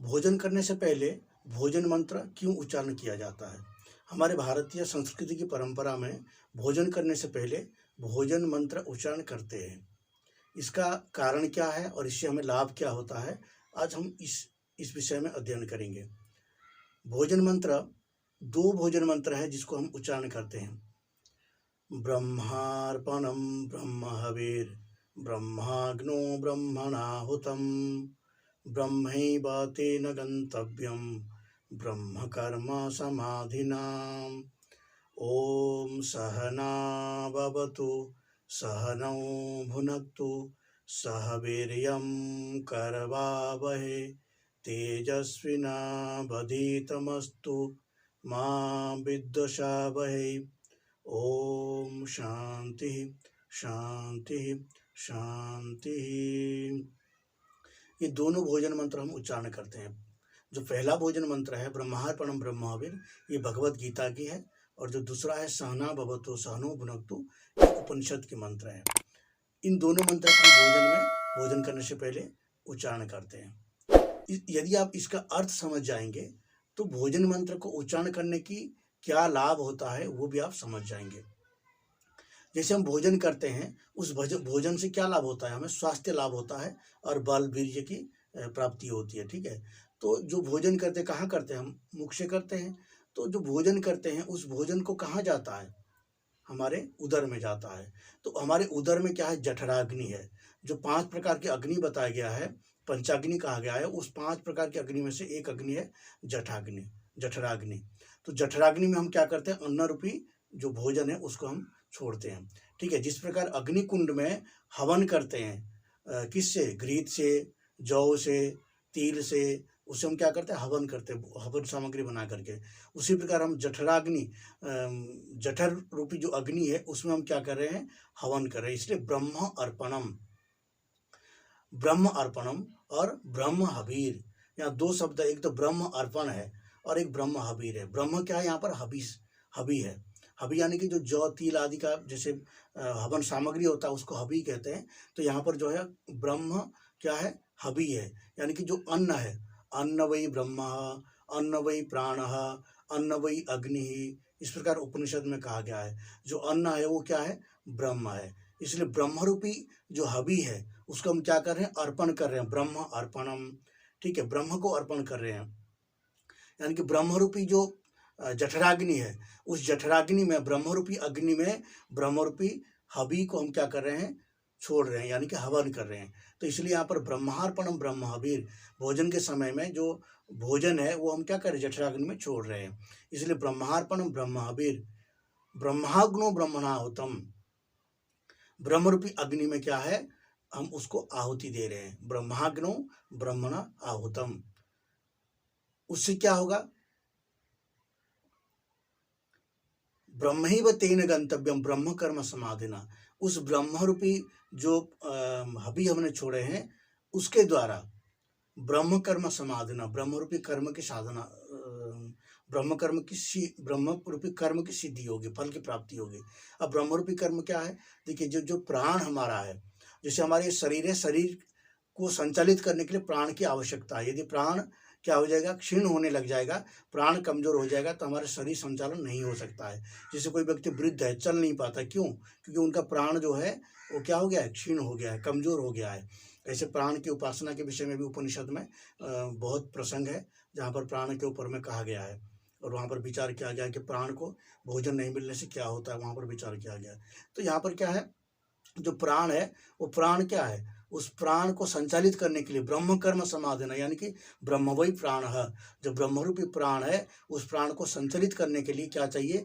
भोजन करने से पहले भोजन मंत्र क्यों उच्चारण किया जाता है? हमारे भारतीय संस्कृति की परंपरा में भोजन करने से पहले भोजन मंत्र उच्चारण करते हैं। इसका कारण क्या है और इससे हमें लाभ क्या होता है, आज हम इस विषय में अध्ययन करेंगे। भोजन मंत्र, दो भोजन मंत्र है जिसको हम उच्चारण करते हैं। ब्रह्मार्पणम ब्रह्महविर् ब्रह्माग्नो ब्रह्मणाहुतम ब्रह्मैव तेन गन्तव्यं ब्रह्म कर्म समाधिना। ओम सहना भवतु सहनौ भुनक्तु सह वीर्यं करवावहै तेजस्विनावधीतमस्तु मा विद्विषावहै। ओम शांति शांति शांति। ये दोनों भोजन मंत्र हम उच्चारण करते हैं। जो पहला भोजन मंत्र है ब्रह्मार्पणम ब्रह्महविर्, ये भगवत गीता की है, और जो दूसरा है सहना भवतु सहनो भुनक्तु, ये उपनिषद के मंत्र है। इन दोनों मंत्र को भोजन करने से पहले उच्चारण करते हैं। यदि आप इसका अर्थ समझ जाएंगे तो भोजन मंत्र को उच्चारण करने की क्या लाभ होता है वो भी आप समझ जाएंगे। जैसे हम भोजन करते हैं, उस भोजन से क्या लाभ होता है? हमें स्वास्थ्य लाभ होता है और बल वीर्य की प्राप्ति होती है। ठीक है, तो जो भोजन करते कहाँ करते हैं? हम मुख से करते हैं। तो जो भोजन करते हैं उस भोजन को कहाँ जाता है? हमारे उदर में जाता है। तो हमारे उदर में क्या है? जठराग्नि है। जो 5 प्रकार की अग्नि बताया गया है, पंचाग्नि कहा गया है, उस 5 प्रकार की अग्नि में से एक अग्नि है जठाग्नि, जठराग्नि। तो जठराग्नि में हम क्या करते हैं? अन्न रूपी जो भोजन है उसको हम छोड़ते हैं। ठीक है, जिस प्रकार अग्नि कुंड में हवन करते हैं, किससे? घृत से, जौ से, तिल से, उसे हम क्या करते हैं? हवन करते हैं, हवन सामग्री बना करके। उसी प्रकार हम जठराग्नि, जठर रूपी जो अग्नि है उसमें हम क्या कर रहे हैं? हवन कर रहे हैं। इसलिए ब्रह्म अर्पणम, ब्रह्म अर्पणम और ब्रह्म हवीर, यहाँ दो शब्द है। एक तो ब्रह्म अर्पण है और एक ब्रह्म हवीर है। ब्रह्म क्या है? यहाँ पर हवी है। हवी यानी कि जो जौ तिल आदि का जैसे हवन सामग्री होता है उसको हवी कहते हैं। तो यहाँ पर जो है ब्रह्म क्या है? हवी है, यानी कि जो अन्न है। अन्न वै ब्रह्म, अन्न वै प्राण, अन्न वै अग्नि, इस प्रकार उपनिषद में कहा गया है। जो अन्न है वो क्या है? ब्रह्म है। इसलिए ब्रह्म रूपी जो हवी है उसको हम क्या कर रहे हैं? अर्पण कर रहे हैं, ब्रह्म अर्पणम। ठीक है, ब्रह्म को अर्पण कर रहे हैं। यानी कि ब्रह्म रूपी जो जठराग्नि है, उस जठराग्नि में, ब्रह्म रूपी अग्नि में ब्रह्म रूपी हवि को हम क्या कर रहे हैं? छोड़ रहे हैं, यानी कि हवन कर रहे हैं। तो इसलिए यहाँ पर ब्रह्मार्पणम ब्रह्म हविर, भोजन के समय में जो भोजन है वो हम क्या कर रहे हैं? जठराग्नि में छोड़ रहे हैं। इसलिए ब्रह्मार्पणम ब्रह्म हविर ब्रह्माग्नो ब्रह्मणाहुतम, ब्रह्म रूपी अग्नि में क्या है? हम उसको आहुति दे रहे हैं। ब्रह्माग्नो ब्रह्मणा आहुतम, उससे क्या होगा? ब्रह्मैव तेन गंतव्यम ब्रह्म कर्म समाधिना, उस ब्रह्म रूपी जो हवि हमने छोड़े हैं उसके द्वारा ब्रह्म कर्म समाधिना, ब्रह्म रूपी कर्म की साधना, ब्रह्म रूपी कर्म की सिद्धि होगी, फल की प्राप्ति होगी। अब ब्रह्म रूपी कर्म क्या है? देखिए, जो प्राण हमारा है, जैसे हमारे शरीर है, शरीर को संचालित करने के लिए प्राण की आवश्यकता है। यदि प्राण क्या हो जाएगा? क्षीण होने लग जाएगा, प्राण कमजोर हो जाएगा, तो हमारे शरीर संचालन नहीं हो सकता है। जैसे कोई व्यक्ति वृद्ध है, चल नहीं पाता, क्यों? क्योंकि उनका प्राण जो है वो क्या हो गया है? क्षीण हो गया है, कमजोर हो गया है। ऐसे प्राण की उपासना के विषय में भी उपनिषद में बहुत प्रसंग है जहाँ पर प्राण के ऊपर में कहा गया है, और वहाँ पर विचार किया गया है कि प्राण को भोजन नहीं मिलने से क्या होता है, वहाँ पर विचार किया गया है। तो यहाँ पर क्या है? जो प्राण है वो प्राण क्या है? उस प्राण को संचालित करने के लिए ब्रह्म कर्म समाधिना, यानी कि ब्रह्म वही प्राण है। जो ब्रह्मरूपी प्राण है उस प्राण को संचालित करने के लिए क्या चाहिए?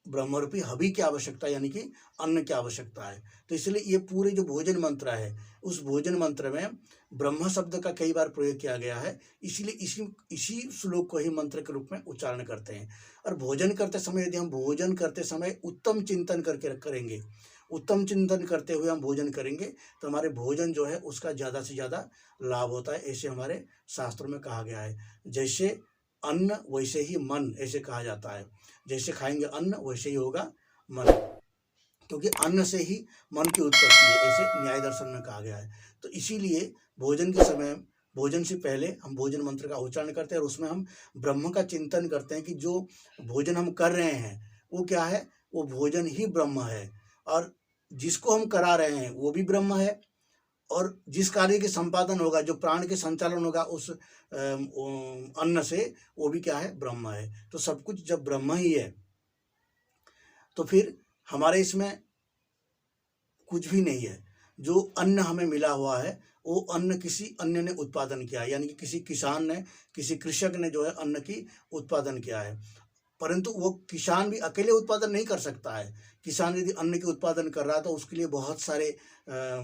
ब्रह्मरूपी हवि की आवश्यकता, यानी कि अन्न की आवश्यकता है। तो इसलिए ये पूरे जो भोजन मंत्र है, उस भोजन मंत्र में ब्रह्म शब्द का कई बार प्रयोग किया गया है। इसलिए इसी श्लोक को ही मंत्र के रूप में उच्चारण करते हैं। और भोजन करते समय, यदि हम भोजन करते समय उत्तम चिंतन करके करेंगे, उत्तम चिंतन करते हुए हम भोजन करेंगे, तो हमारे भोजन जो है उसका ज़्यादा से ज़्यादा लाभ होता है। ऐसे हमारे शास्त्रों में कहा गया है। जैसे अन्न वैसे ही मन, ऐसे कहा जाता है। जैसे खाएंगे अन्न वैसे ही होगा मन, क्योंकि अन्न से ही मन की उत्पत्ति है, ऐसे न्याय दर्शन में कहा गया है। तो इसीलिए भोजन के समय भोजन से पहले हम भोजन मंत्र का उच्चारण करते हैं और उसमें हम ब्रह्म का चिंतन करते हैं कि जो भोजन हम कर रहे हैं वो क्या है, वो भोजन ही ब्रह्म है, और जिसको हम करा रहे हैं वो भी ब्रह्म है, और जिस कार्य के संपादन होगा, जो प्राण के संचालन होगा उस अन्न से, वो भी क्या है, ब्रह्म है। तो सब कुछ जब ब्रह्म ही है तो फिर हमारे इसमें कुछ भी नहीं है। जो अन्न हमें मिला हुआ है वो अन्न किसी अन्य ने उत्पादन किया है, यानी कि किसी किसान ने, किसी कृषक ने जो है अन्न की उत्पादन किया है। परंतु वो किसान भी अकेले उत्पादन नहीं कर सकता है। किसान यदि अन्न के उत्पादन कर रहा है तो उसके लिए बहुत सारे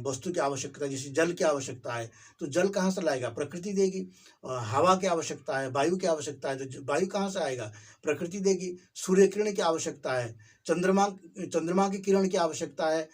वस्तु की आवश्यकता है, जैसे जल की आवश्यकता है। तो जल कहाँ से लाएगा, प्रकृति देगी। हवा की आवश्यकता है, वायु की आवश्यकता है, तो वायु कहाँ से आएगा, प्रकृति देगी। सूर्य किरण की आवश्यकता है, चंद्रमा की किरण की आवश्यकता है,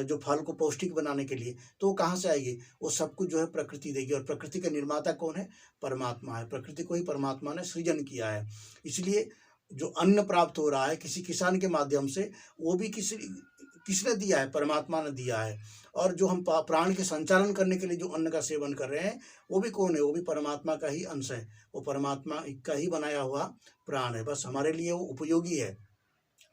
जो फल को पौष्टिक बनाने के लिए, तो वो कहाँ से आएगी, वो सब कुछ जो है प्रकृति देगी। और प्रकृति का निर्माता कौन है, परमात्मा है। प्रकृति को ही परमात्मा ने सृजन किया है। इसलिए जो अन्न प्राप्त हो रहा है किसी किसान के माध्यम से, वो भी किसने दिया है, परमात्मा ने दिया है। और जो हम प्राण के संचालन करने के लिए जो अन्न का सेवन कर रहे हैं वो भी कौन है, वो भी परमात्मा का ही अंश है, वो परमात्मा का ही बनाया हुआ प्राण है। बस हमारे लिए वो उपयोगी है,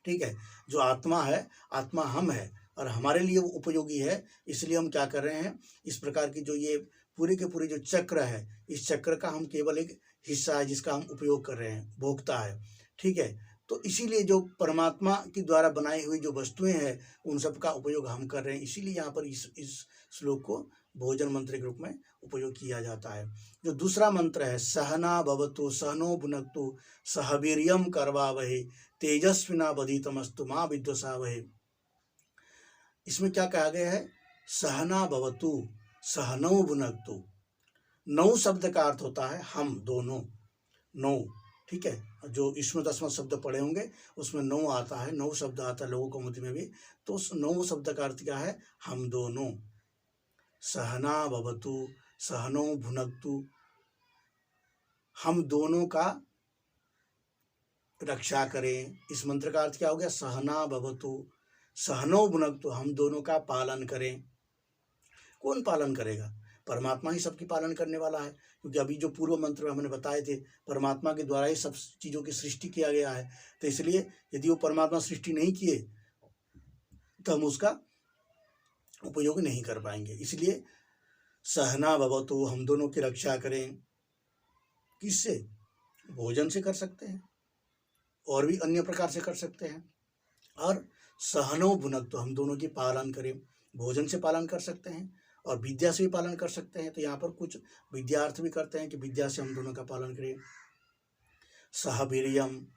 ठीक है। जो आत्मा है, आत्मा हम है और हमारे लिए वो उपयोगी है। इसलिए हम क्या कर रहे हैं, इस प्रकार की जो ये पूरे के पूरे जो चक्र है, इस चक्र का हम केवल एक हिस्सा है जिसका हम उपयोग कर रहे हैं, भोक्ता है, ठीक है। तो इसीलिए जो परमात्मा के द्वारा बनाई हुई जो वस्तुएं हैं उन सब का उपयोग हम कर रहे हैं। इसीलिए यहाँ पर इस श्लोक को भोजन मंत्र के रूप में उपयोग किया जाता है। जो दूसरा मंत्र है, सहना भवतु सहनो भुनक्तु सह वीर्यं करवावहै तेजस्विना वधीतमस्तु मा विद्विषावहै। इसमें क्या कहा गया है, सहना भवतु सहनौ भुनक्तु। नौ शब्द का अर्थ होता है हम दोनों, नौ, ठीक है। जो इसमें 10वां शब्द पढ़े होंगे उसमें 9 आता है, 9 शब्द आता है लोगों को मध्य में भी। तो उस 9 शब्द का अर्थ क्या है, हम दोनों। सहना भवतु सहनो भुनक्तु, हम दोनों का रक्षा करें। इस मंत्र का अर्थ क्या हो गया, सहना भवतु सहनो भुनक्तु, हम दोनों का पालन करें। कौन पालन करेगा, परमात्मा ही सबकी पालन करने वाला है। क्योंकि अभी जो पूर्व मंत्र में हमने बताए थे, परमात्मा के द्वारा ही सब चीज़ों की सृष्टि किया गया है। तो इसलिए यदि वो परमात्मा सृष्टि नहीं किए तो हम उसका उपयोग नहीं कर पाएंगे। इसलिए सहना भवतु, हम दोनों की रक्षा करें। किससे, भोजन से कर सकते हैं और भी अन्य प्रकार से कर सकते हैं। और सहनो भुनक्तु, हम दोनों की पालन करें, भोजन से पालन कर सकते हैं और विद्या से भी पालन कर सकते हैं। तो यहाँ पर कुछ विद्यार्थ भी करते हैं कि विद्या से हम दोनों का पालन करें। सह वीर्यम,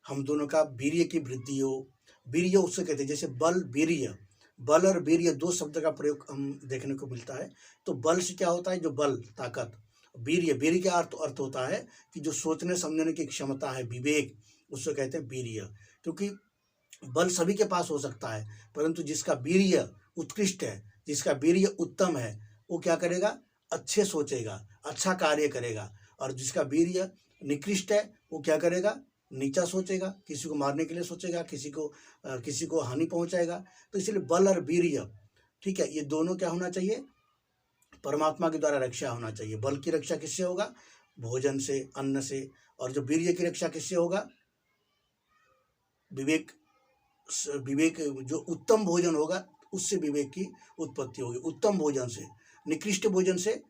हम दोनों का वीर्य की वृद्धि हो। वीर्य उससे कहते हैं, जैसे बल वीर्य, बल और वीर्य 2 शब्द का प्रयोग हम देखने को मिलता है। तो बल से क्या होता है, जो बल, ताकत। वीर्य का अर्थ होता है कि जो सोचने समझने की क्षमता है, विवेक, उससे कहते हैं वीर्य। क्योंकि बल सभी के पास हो सकता है, परंतु जिसका वीर्य उत्कृष्ट है, जिसका वीर्य उत्तम है, वो क्या करेगा, अच्छे सोचेगा, अच्छा कार्य करेगा। और जिसका वीर्य निकृष्ट है वो क्या करेगा, नीचा सोचेगा, किसी को मारने के लिए सोचेगा, किसी को हानि पहुंचाएगा। तो इसलिए बल और वीर्य, ठीक है, ये दोनों क्या होना चाहिए, परमात्मा के द्वारा रक्षा होना चाहिए। बल की रक्षा किससे होगा, भोजन से, अन्न से। और जो वीर्य की रक्षा किससे होगा, विवेक, जो उत्तम भोजन होगा उससे विवेक की उत्पत्ति होगी। उत्तम भोजन से, निकृष्ट भोजन से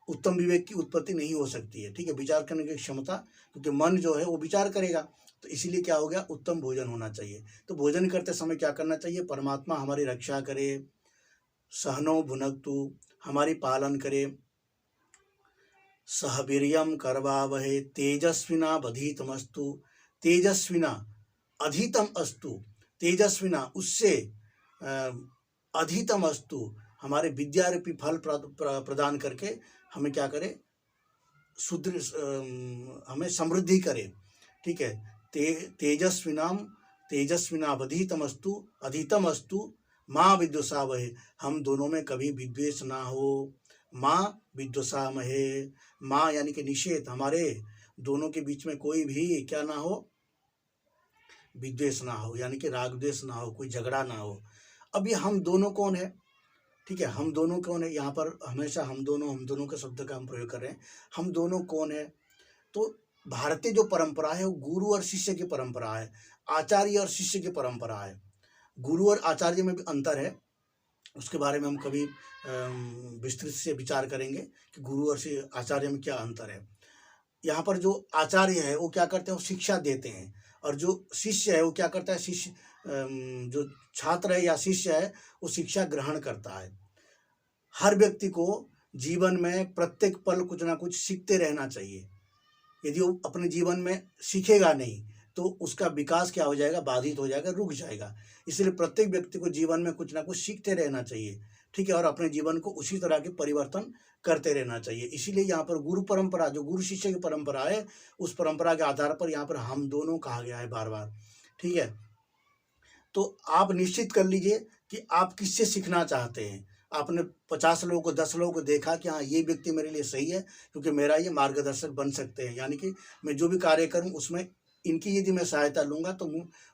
उत्तम विवेक की उत्पत्ति नहीं हो सकती है, ठीक है। विचार करने की क्षमता, क्योंकि मन जो है वो विचार करेगा। तो इसीलिए क्या हो गया, उत्तम भोजन होना चाहिए। तो भोजन करते समय क्या करना चाहिए, परमात्मा हमारी रक्षा करे, सहनो भुनक्तु, हमारी पालन करे, सह वीर्यम करवावहै तेजस्विना वधीतमस्तु, तेजस्विना अधितम अस्तु, तेजस्विना उससे अधितम अस्तु, हमारे विद्या रूपी फल प्रदान करके हमें क्या करे, हमें समृद्धि करे, ठीक है। तेजस्विना वधीतमस्तु अधितम अस्तु माँ विद्विषावहै, हम दोनों में कभी विद्वेष ना हो। माँ विद्विषामहे, माँ यानी कि निषेध, हमारे दोनों के बीच में कोई भी क्या ना हो, विद्वेष ना हो, यानी कि राग द्वेष ना हो, कोई झगड़ा ना हो। अब ये हम दोनों कौन है, ठीक है, हम दोनों कौन है, यहाँ पर हमेशा हम दोनों के शब्द का हम प्रयोग कर रहे हैं। हम दोनों कौन है, तो भारतीय जो परंपरा है वो गुरु और शिष्य की परंपरा है, आचार्य और शिष्य की परंपरा है। गुरु और आचार्य में भी अंतर है, उसके बारे में हम कभी विस्तृत से विचार करेंगे कि गुरु और आचार्य में क्या अंतर है। यहाँ पर जो आचार्य है वो क्या करते हैं, वो शिक्षा देते हैं, और जो शिष्य है वो क्या करता है, जो छात्र है या शिष्य है वो शिक्षा ग्रहण करता है। हर व्यक्ति को जीवन में प्रत्येक पल कुछ ना कुछ सीखते रहना चाहिए। यदि वो अपने जीवन में सीखेगा नहीं तो उसका विकास क्या हो जाएगा, बाधित हो जाएगा, रुक जाएगा। इसलिए प्रत्येक व्यक्ति को जीवन में कुछ ना कुछ सीखते रहना चाहिए, ठीक है, और अपने जीवन को उसी तरह के परिवर्तन करते रहना चाहिए। इसीलिए यहाँ पर गुरु परंपरा, जो गुरु शिष्य की परंपरा है, उस परंपरा के आधार पर यहाँ पर हम दोनों कहा गया है बार बार, ठीक है। तो आप निश्चित कर लीजिए कि आप किससे सीखना चाहते हैं। आपने 50 लोगों को, 10 लोगों को देखा कि हाँ ये व्यक्ति मेरे लिए सही है क्योंकि मेरा ये मार्गदर्शक बन सकते हैं, यानी कि मैं जो भी कार्य करूँ उसमें इनकी यदि मैं सहायता लूँगा तो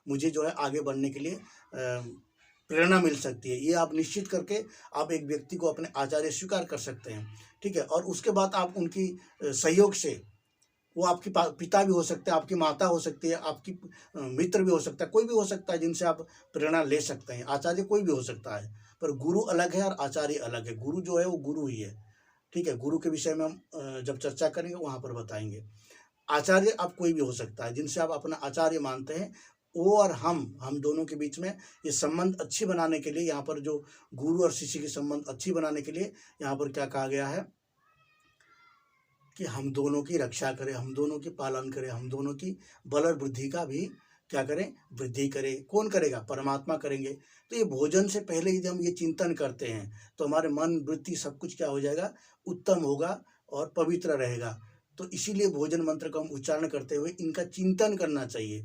मुझे जो है आगे बढ़ने के लिए प्रेरणा मिल सकती है। ये आप निश्चित करके आप एक व्यक्ति को अपने आचार्य स्वीकार कर सकते हैं, ठीक है। और उसके बाद आप उनकी सहयोग से, वो आपके पिता भी हो सकते हैं, आपकी माता हो सकती है, आपकी मित्र भी हो सकता है, कोई भी हो सकता है जिनसे आप प्रेरणा ले सकते हैं। आचार्य कोई भी हो सकता है, पर गुरु अलग है और आचार्य अलग है। गुरु जो है वो गुरु ही है, ठीक है। गुरु के विषय में हम जब चर्चा करेंगे वहाँ पर बताएंगे। आचार्य आप कोई भी हो सकता है जिनसे आप अपना आचार्य मानते हैं। वो और हम दोनों के बीच में ये संबंध अच्छी बनाने के लिए, यहाँ पर जो गुरु और शिष्य की संबंध अच्छी बनाने के लिए यहाँ पर क्या कहा गया है कि हम दोनों की रक्षा करें, हम दोनों की पालन करें, हम दोनों की बल और बुद्धि का भी क्या करें, वृद्धि करें। कौन करेगा, परमात्मा करेंगे। तो ये भोजन से पहले यदि हम ये चिंतन करते हैं तो हमारे मन, वृत्ति सब कुछ क्या हो जाएगा, उत्तम होगा और पवित्र रहेगा। तो इसीलिए भोजन मंत्र का हम उच्चारण करते हुए इनका चिंतन करना चाहिए।